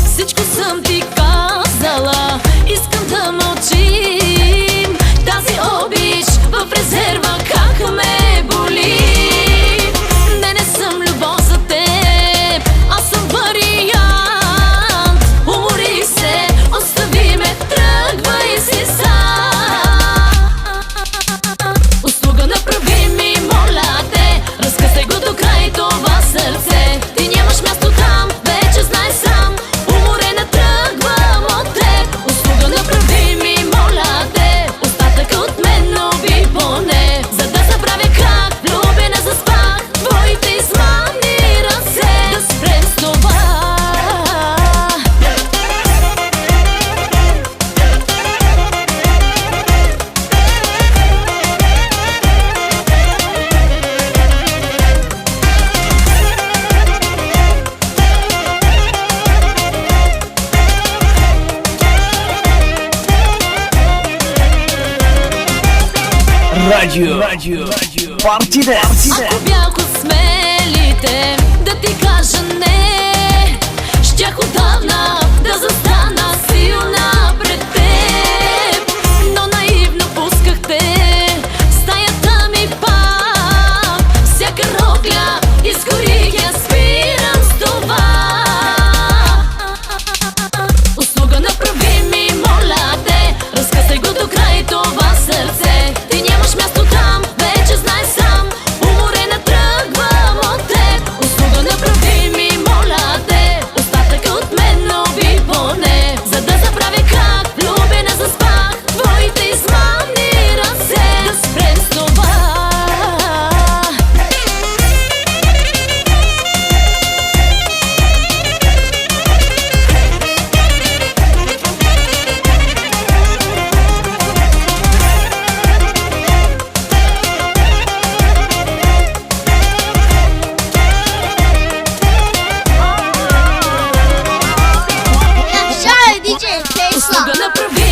Всичко съм ти казала, искам да мълчим. Тази обич в резерва как ме боли. Не съм любов за теб, аз съм вариант. Умори се, остави ме, тръгвай си сам. Услуга направи ми, моля те, разкъсай го до край това сърце. Ти нямаш място там, вече знай сам. Уморена тръгвам от теб. Услуга направи ми, моля те, остатък от мен нови поне. За да забравя как влюбена заспах твоите измамни ръце. Да спрем с това. Радио Партиде. Ако бях от смелите да ти кажа не, щях отдавна да застана силна пред теб. Но наивно пусках те в стаята ми пак. Всяка рокля изгорих, я спирам с това. Услуга направи ми, моля те, разкъсай го до край това сърце. Ти нямаш място там, вече знай сам. Уморена тръгвам от теб. Услуга направи ми, моля те, остатък от мен нови поне. За да забравя как влюбена заспах твоите измамни ръце. Да спрем с това. Shine DJ Tesla. Услуга направи